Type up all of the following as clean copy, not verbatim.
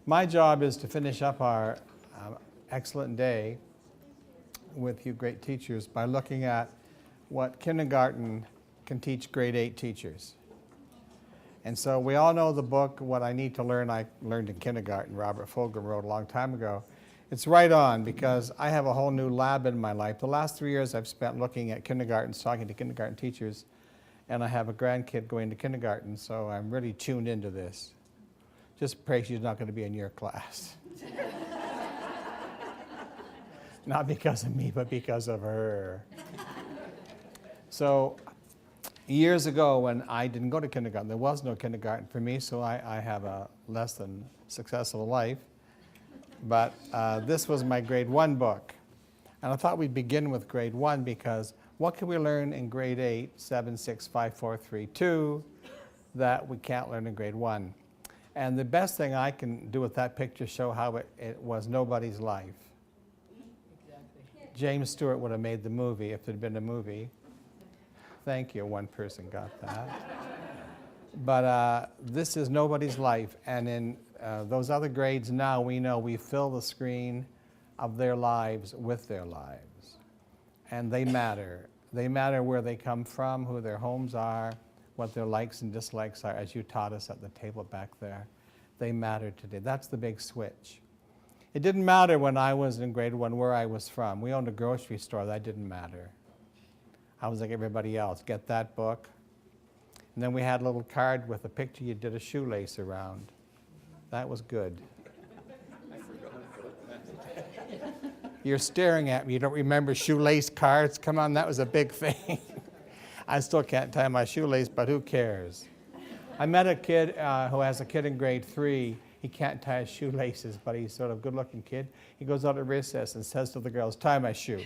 My job is to finish up our excellent day with you great teachers by looking at what kindergarten can teach grade 8 teachers. And so we all know the book, What I Need to Learn, I Learned in Kindergarten, Robert Fulghum wrote a long time ago. It's right on because I have a whole new lab in my life. The last 3 years I've spent looking at kindergartens, talking to kindergarten teachers, and I have a grandkid going to kindergarten, so I'm really tuned into this. Just pray she's not going to be in your class. Not because of me, but because of her. So years ago when I didn't go to kindergarten, there was no kindergarten for me, so I have a less than successful life. But this was my grade 1 book. And I thought we'd begin with grade 1 because what can we learn in grade 8, 7, 6, 5, 4, 3, 2 that we can't learn in grade 1? And the best thing I can do with that picture show how it was nobody's life. Exactly. James Stewart would have made the movie if there'd been a movie. Thank you, one person got that. But this is nobody's life. And in those other grades now, we know we fill the screen of their lives with their lives. And they matter. They matter where they come from, who their homes are, what their likes and dislikes are, as you taught us at the table back there. They matter today. That's the big switch. It didn't matter when I was in grade 1 where I was from. We owned a grocery store. That didn't matter. I was like everybody else. Get that book. And then we had a little card with a picture you did a shoelace around. That was good. You're staring at me. You don't remember shoelace cards? Come on, that was a big thing. I still can't tie my shoelace, but who cares? I met a kid who has a kid in grade 3. He can't tie his shoelaces, but he's sort of a good-looking kid. He goes out at recess and says to the girls, "Tie my shoe."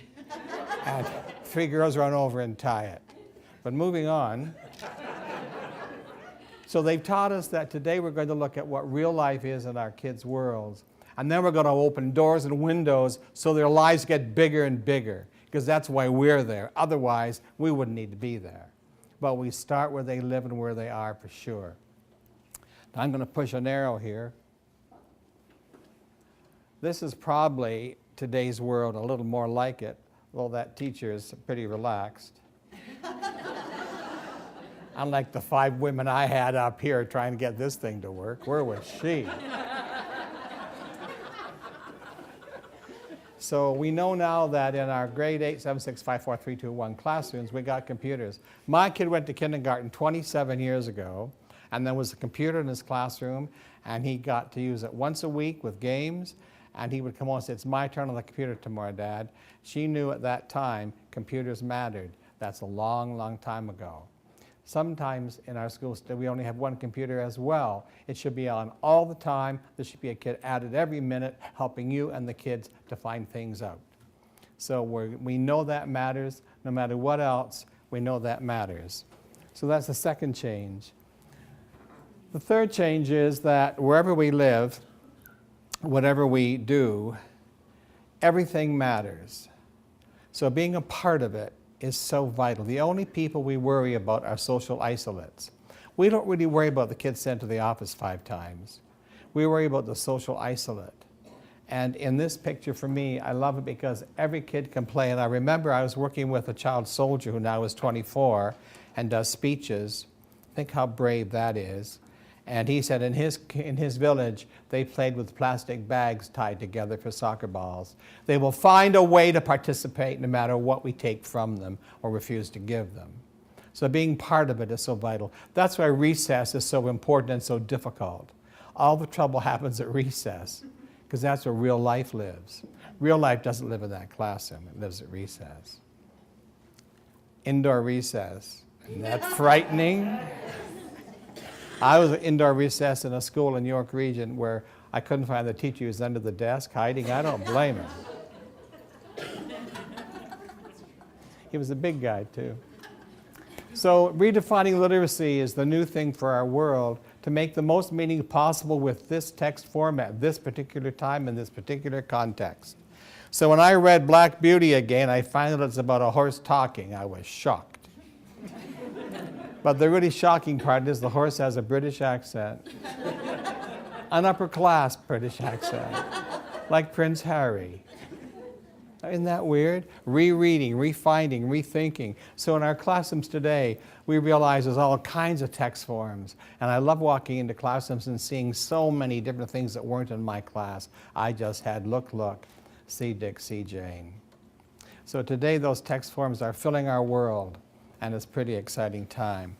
And 3 girls run over and tie it. But moving on. So they've taught us that today we're going to look at what real life is in our kids' worlds. And then we're going to open doors and windows so their lives get bigger and bigger, because that's why we're there. Otherwise, we wouldn't need to be there. But we start where they live and where they are for sure. Now I'm going to push an arrow here. This is probably today's world, a little more like it, although that teacher is pretty relaxed. Unlike the 5 women I had up here trying to get this thing to work. Where was she? So we know now that in our grade 8, 7, 6, 5, 4, 3, 2, 1 classrooms, we got computers. My kid went to kindergarten 27 years ago, and there was a computer in his classroom, and he got to use it once a week with games, and he would come home and say, "It's my turn on the computer tomorrow, Dad." She knew at that time computers mattered. That's a long, long time ago. Sometimes in our schools we only have 1 computer as well. It should be on all the time. There should be a kid added every minute helping you and the kids to find things out. So we know that matters. No matter what else, we know that matters. So that's the second change. The third change is that wherever we live, whatever we do, everything matters. So being a part of it is so vital. The only people we worry about are social isolates. We don't really worry about the kids sent to the office 5 times. We worry about the social isolate. And in this picture for me, I love it because every kid can play. And I remember I was working with a child soldier who now is 24 and does speeches. Think how brave that is. And he said in his village, they played with plastic bags tied together for soccer balls. They will find a way to participate no matter what we take from them or refuse to give them. So being part of it is so vital. That's why recess is so important and so difficult. All the trouble happens at recess because that's where real life lives. Real life doesn't live in that classroom. It lives at recess. Indoor recess. Isn't that frightening? I was at indoor recess in a school in York Region where I couldn't find the teacher. He was under the desk hiding. I don't blame him. He was a big guy too. So redefining literacy is the new thing for our world to make the most meaning possible with this text format, this particular time in this particular context. So when I read Black Beauty again, I find that it's about a horse talking. I was shocked. But the really shocking part is the horse has a British accent. An upper class British accent, like Prince Harry. Isn't that weird? Rereading, refinding, rethinking. So in our classrooms today, we realize there's all kinds of text forms. And I love walking into classrooms and seeing so many different things that weren't in my class. I just had look, see Dick, see Jane. So today those text forms are filling our world, and it's a pretty exciting time.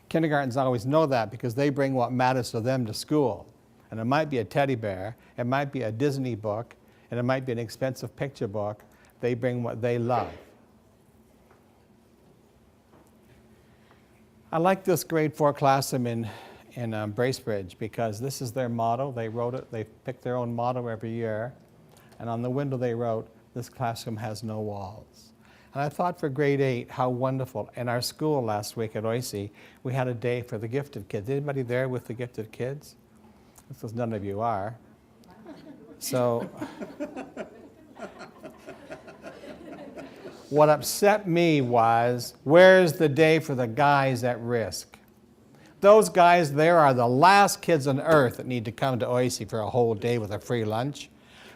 Kindergartens always know that because they bring what matters to them to school. And it might be a teddy bear, it might be a Disney book, and it might be an expensive picture book. They bring what they love. I like this grade 4 classroom in Bracebridge because this is their motto. They wrote it, they picked their own motto every year. And on the window they wrote, "This classroom has no walls." And I thought for grade 8, how wonderful. In our school last week at OISE, we had a day for the gifted kids. Anybody there with the gifted kids? Because none of you are. So what upset me was, where's the day for the guys at risk? Those guys there are the last kids on earth that need to come to OISE for a whole day with a free lunch.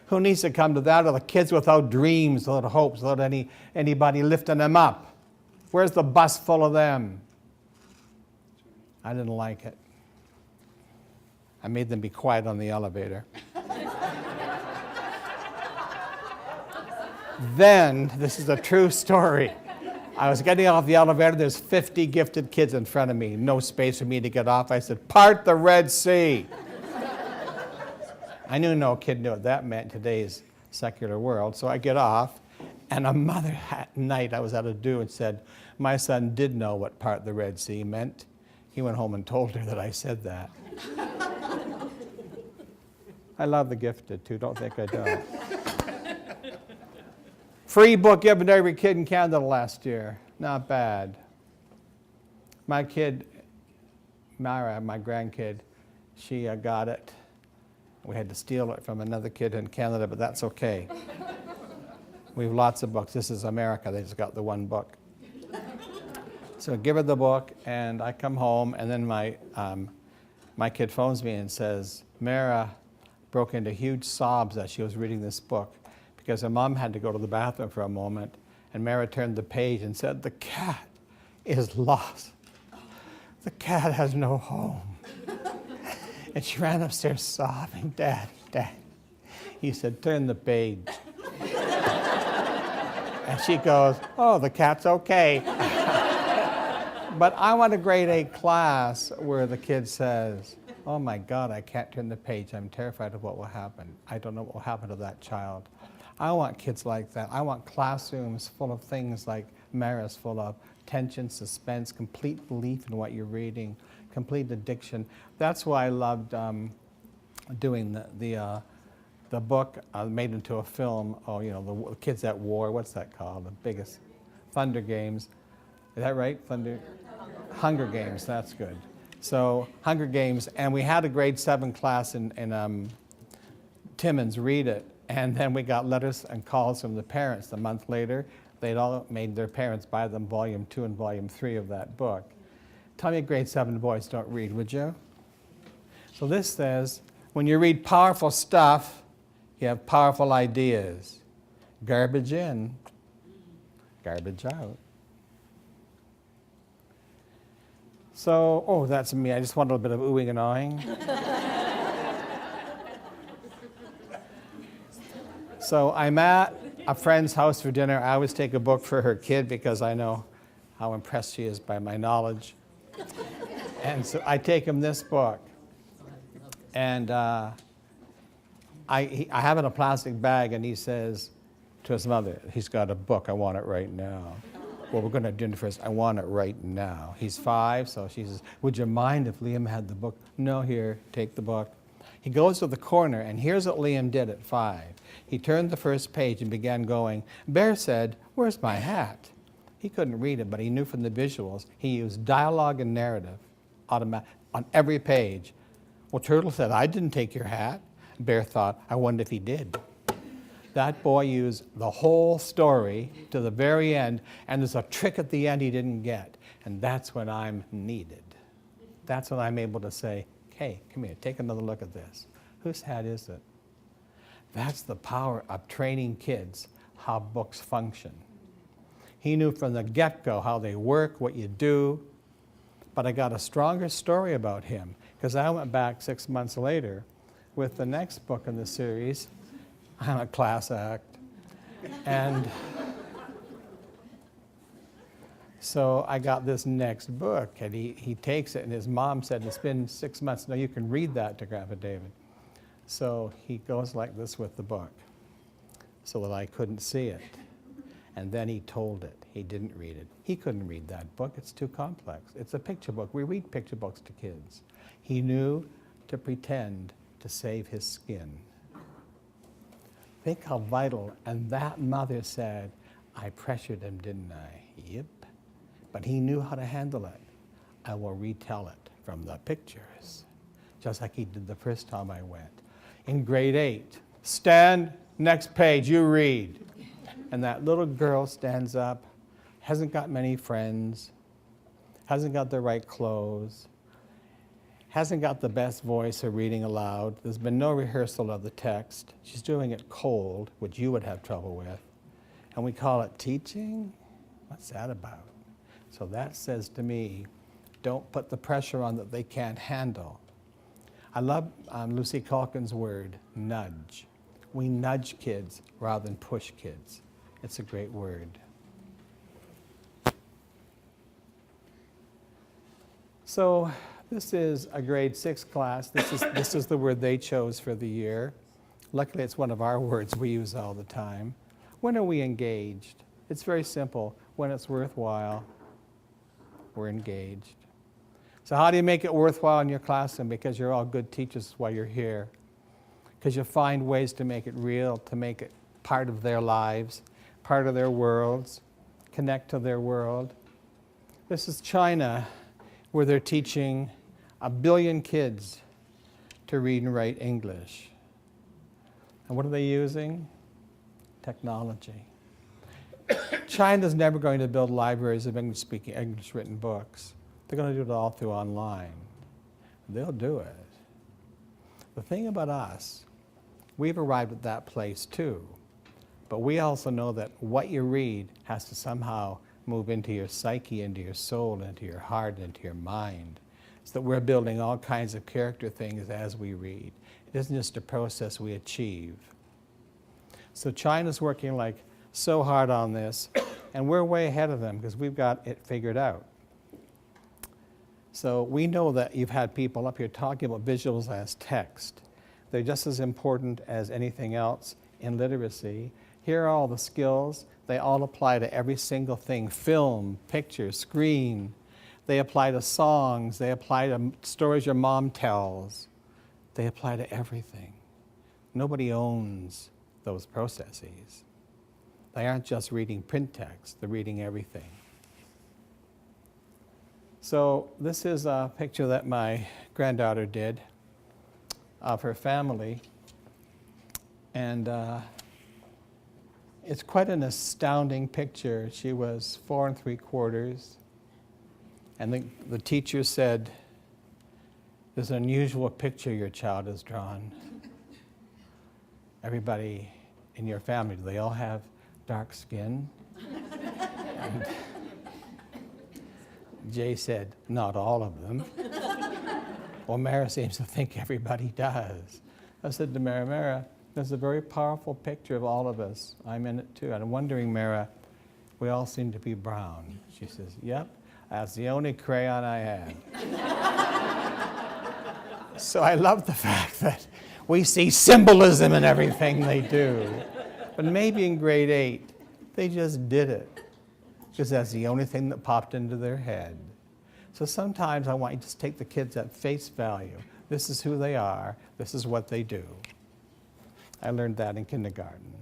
Who needs to come to that? Are the kids without dreams, without hopes, without anybody lifting them up? Where's the bus full of them? I didn't like it. I made them be quiet on the elevator. Then, this is a true story. I was getting off the elevator, there's 50 gifted kids in front of me, no space for me to get off. I said, "Part the Red Sea." I knew no kid knew what that meant in today's secular world, so I get off, and a mother at night I was at a do and said, "My son did know what part the Red Sea meant." He went home and told her that I said that. I love the gifted too, don't think I don't. Free book given to every kid in Canada last year. Not bad. My kid, Mara, my grandkid, she got it. We had to steal it from another kid in Canada, but that's okay. We have lots of books. This is America. They just got the one book. So I give her the book, and I come home, and then my kid phones me and says, Mara broke into huge sobs as she was reading this book because her mom had to go to the bathroom for a moment, and Mara turned the page and said, "The cat is lost. The cat has no home." And she ran upstairs sobbing, "Dad, Dad." He said, "Turn the page." And she goes, "Oh, the cat's okay." But I want a grade 8 class where the kid says, "Oh my God, I can't turn the page. I'm terrified of what will happen. I don't know what will happen to that child." I want kids like that. I want classrooms full of things like Mara's full of: tension, suspense, complete belief in what you're reading, complete addiction. That's why I loved doing the book made into a film. Oh, you know, the Kids at War. What's that called? The biggest Thunder Games. Is that right? Hunger Games. That's good. So Hunger Games, and we had a grade 7 class in Timmins read it, and then we got letters and calls from the parents. A month later, they'd all made their parents buy them volume 2 and volume 3 of that book. Tell me grade 7 boys don't read, would you? So this says, when you read powerful stuff, you have powerful ideas. Garbage in, garbage out. So, oh, that's me. I just want a little bit of oohing and awing. So I'm at a friend's house for dinner. I always take a book for her kid because I know how impressed she is by my knowledge. And so I take him this book. And I have it in a plastic bag, and he says to his mother, he's got a book, I want it right now. Well, we're going to dinner first. I want it right now. He's 5, so she says, would you mind if Liam had the book? No, here, take the book. He goes to the corner, and here's what Liam did at 5. He turned the first page and began going, Bear said, where's my hat? He couldn't read it, but he knew from the visuals. He used dialogue and narrative on every page. Well, Turtle said, I didn't take your hat. Bear thought, I wonder if he did. That boy used the whole story to the very end, and there's a trick at the end he didn't get. And that's when I'm needed. That's when I'm able to say, Hey, come here, take another look at this. Whose hat is it? That's the power of training kids how books function. He knew from the get-go how they work, what you do, but I got a stronger story about him because I went back 6 months later with the next book in the series. I'm a class act. And so I got this next book, and he takes it, and his mom said, it's been 6 months. No, you can read that to Grandpa David. So he goes like this with the book so that I couldn't see it. And then he told it. He didn't read it. He couldn't read that book. It's too complex. It's a picture book. We read picture books to kids. He knew to pretend to save his skin. Think how vital. And that mother said, I pressured him, didn't I? Yep. But he knew how to handle it. I will retell it from the pictures, just like he did the first time I went. In grade 8, stand, next page, you read. And that little girl stands up, hasn't got many friends, hasn't got the right clothes, hasn't got the best voice of reading aloud. There's been no rehearsal of the text. She's doing it cold, which you would have trouble with. And we call it teaching? What's that about? So that says to me, don't put the pressure on that they can't handle. I love Lucy Calkin's word, nudge. We nudge kids rather than push kids. It's a great word. So this is a grade 6 class. This is the word they chose for the year. Luckily, it's one of our words we use all the time. When are we engaged? It's very simple. When it's worthwhile, we're engaged. So how do you make it worthwhile in your classroom? Because you're all good teachers while you're here. Because you find ways to make it real, to make it part of their lives, part of their worlds, connect to their world. This is China, where they're teaching 1 billion kids to read and write English. And what are they using? Technology. China's never going to build libraries of English-speaking, English-written books. They're going to do it all through online. They'll do it. The thing about us, we've arrived at that place too. But we also know that what you read has to somehow move into your psyche, into your soul, into your heart, into your mind. So that we're building all kinds of character things as we read. It isn't just a process we achieve. So China's working like so hard on this, and we're way ahead of them because we've got it figured out. So we know that you've had people up here talking about visuals as text. They're just as important as anything else in literacy. Here are all the skills. They all apply to every single thing: film, picture, screen. They apply to songs. They apply to stories your mom tells. They apply to everything. Nobody owns those processes. They aren't just reading print text. They're reading everything. So this is a picture that my granddaughter did of her family. And it's quite an astounding picture. She was 4 3/4. And the teacher said, "There's an unusual picture your child has drawn. Everybody in your family, do they all have dark skin?" And Jay said, "Not all of them." Well, Mara seems to think everybody does. I said to Mara, there's a very powerful picture of all of us. I'm in it too. And I'm wondering, Mara, we all seem to be brown. She says, yep, that's the only crayon I had. So I love the fact that we see symbolism in everything they do. But maybe in grade 8, they just did it because that's the only thing that popped into their head. So sometimes I want you to just take the kids at face value. This is who they are. This is what they do. I learned that in kindergarten.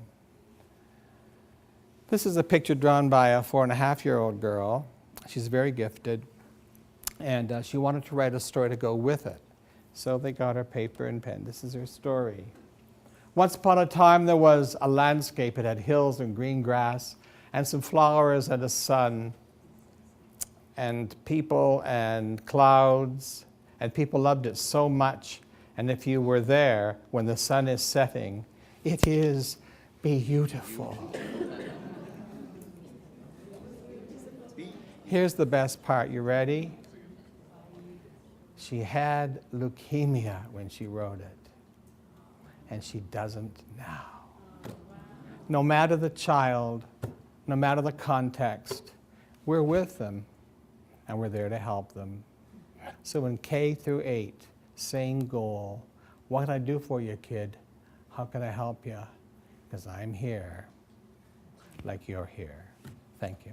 This is a picture drawn by a 4.5-year-old girl. She's very gifted. And she wanted to write a story to go with it. So they got her paper and pen. This is her story. Once upon a time, there was a landscape. It had hills and green grass and some flowers and a sun and people and clouds And people loved it so much. And if you were there when the sun is setting, it is beautiful. Here's the best part. You ready? She had leukemia when she wrote it. And she doesn't now. No matter the child, no matter the context, we're with them and we're there to help them. So in K through 8, same goal. What can I do for you, kid? How can I help you? Because I'm here like you're here. Thank you.